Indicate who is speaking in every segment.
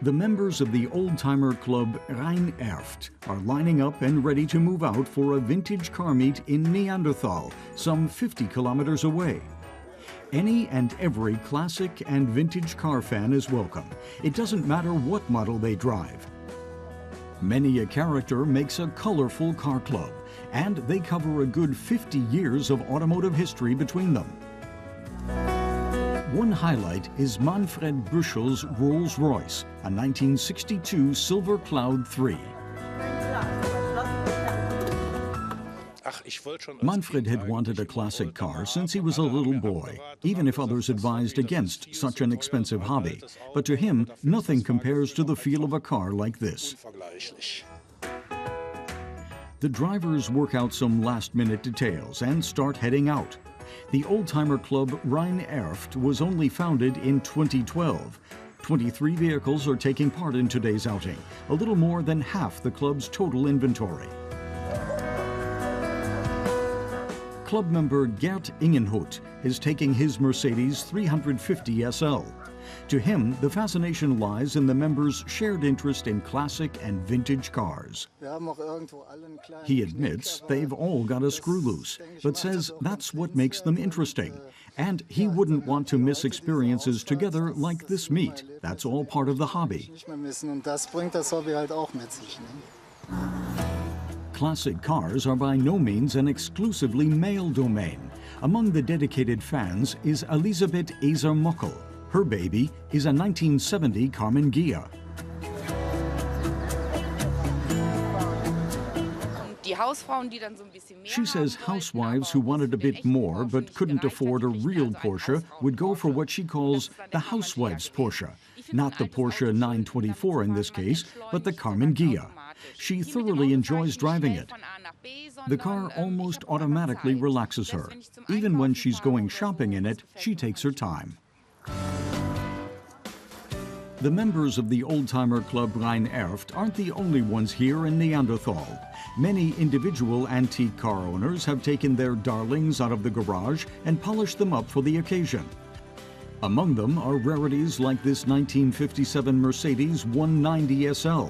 Speaker 1: The members of the Oldtimerclub Rhein-Erft are lining up and ready to move out for a vintage car meet in Neandertal, some 50 kilometers away. Any and every classic and vintage car fan is welcome. It doesn't matter what model they drive. Many a character makes a colorful car club, and they cover a good 50 years of automotive history between them. One highlight is Manfred Büschel's Rolls Royce, a 1962 Silver Cloud 3. Manfred had wanted a classic car since he was a little boy, even if others advised against such an expensive hobby. But to him, nothing compares to the feel of a car like this. The drivers work out some last-minute details and start heading out. The Oldtimerclub Rhein-Erft was only founded in 2012. 23 vehicles are taking part in today's outing, a little more than half the club's total inventory. Club member Gert Ingenhout is taking his Mercedes 350 SL. To him, the fascination lies in the members' shared interest in classic and vintage cars. He admits they've all got a screw loose, but says that's what makes them interesting. And he wouldn't want to miss experiences together like this meet. That's all part of the hobby. Classic cars are by no means an exclusively male domain. Among the dedicated fans is Elisabeth Eser-Mockel. Her baby is a 1970 Karmann Ghia. She says housewives who wanted a bit more but couldn't afford a real Porsche would go for what she calls the housewife's Porsche. Not the Porsche 924 in this case, but the Karmann Ghia. She thoroughly enjoys driving it. The car almost automatically relaxes her. Even when she's going shopping in it, she takes her time. The members of the Oldtimerclub Rhein-Erft aren't the only ones here in Neandertal. Many individual antique car owners have taken their darlings out of the garage and polished them up for the occasion. Among them are rarities like this 1957 Mercedes 190 SL.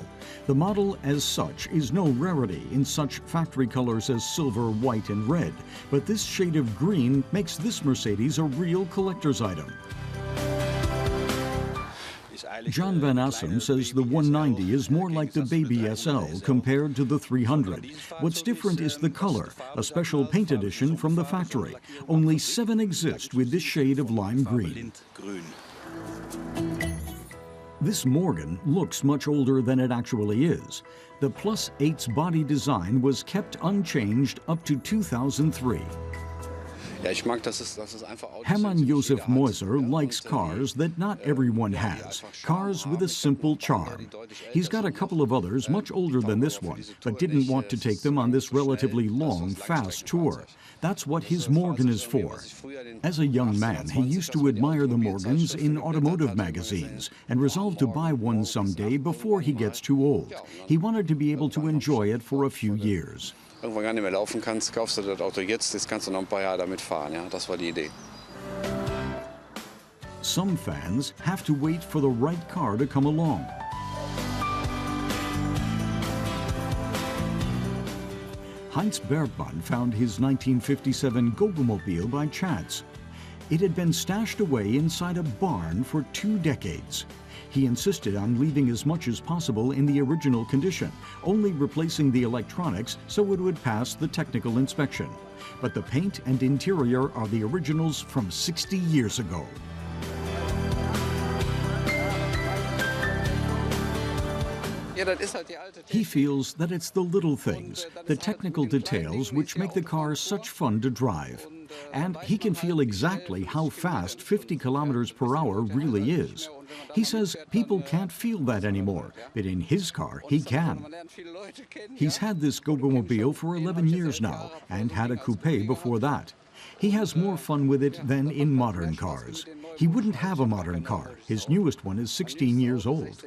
Speaker 1: The model as such is no rarity in such factory colors as silver, white, and red, but this shade of green makes this Mercedes a real collector's item. John Van Assem says the 190 is more like the baby SL compared to the 300. What's different is the color, a special paint edition from the factory. Only 7 exist with this shade of lime green. This Morgan looks much older than it actually is. The Plus 8's body design was kept unchanged up to 2003. Hermann Josef Moiser likes cars that not everyone has, cars with a simple charm. He's got a couple of others much older than this one, but didn't want to take them on this relatively long, fast tour. That's what his Morgan is for. As a young man, he used to admire the Morgans in automotive magazines and resolved to buy one someday before he gets too old. He wanted to be able to enjoy it for a few years.
Speaker 2: Irgendwann gar nicht mehr laufen kannst, kaufst du das Auto jetzt, das kannst du noch ein paar Jahre damit fahren. Ja, das war die Idee.
Speaker 1: Some fans have to wait for the right car to come along. Heinz Bergmann found his 1957 Goggomobil by chance. It had been stashed away inside a barn for 2 decades. He insisted on leaving as much as possible in the original condition, only replacing the electronics so it would pass the technical inspection. But the paint and interior are the originals from 60 years ago. He feels that it's the little things, the technical details, which make the car such fun to drive. And he can feel exactly how fast 50 kilometers per hour really is. He says people can't feel that anymore, but in his car he can. He's had this Goggomobil for 11 years now and had a coupe before that. He has more fun with it than in modern cars. He wouldn't have a modern car. His newest one is 16 years old.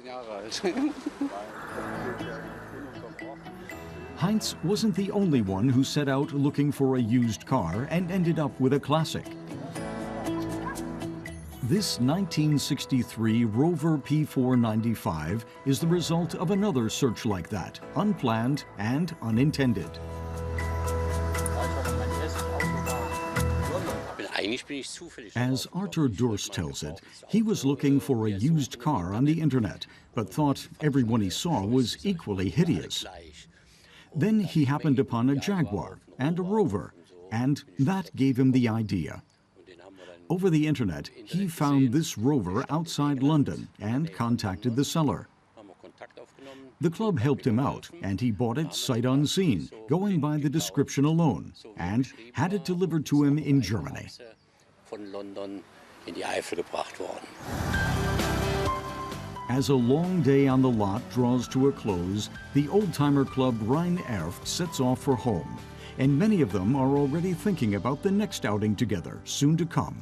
Speaker 1: Heinz wasn't the only one who set out looking for a used car and ended up with a classic. This 1963 Rover P495 is the result of another search like that, unplanned and unintended. As Arthur Durst tells it, he was looking for a used car on the internet, but thought everyone he saw was equally hideous. Then he happened upon a Jaguar and a Rover, and that gave him the idea. Over the internet, he found this Rover outside London and contacted the seller. The club helped him out, and he bought it sight unseen, going by the description alone, and had it delivered to him in Germany. As a long day on the lot draws to a close, the Oldtimerclub Rhein-Erft sets off for home, and many of them are already thinking about the next outing together, soon to come.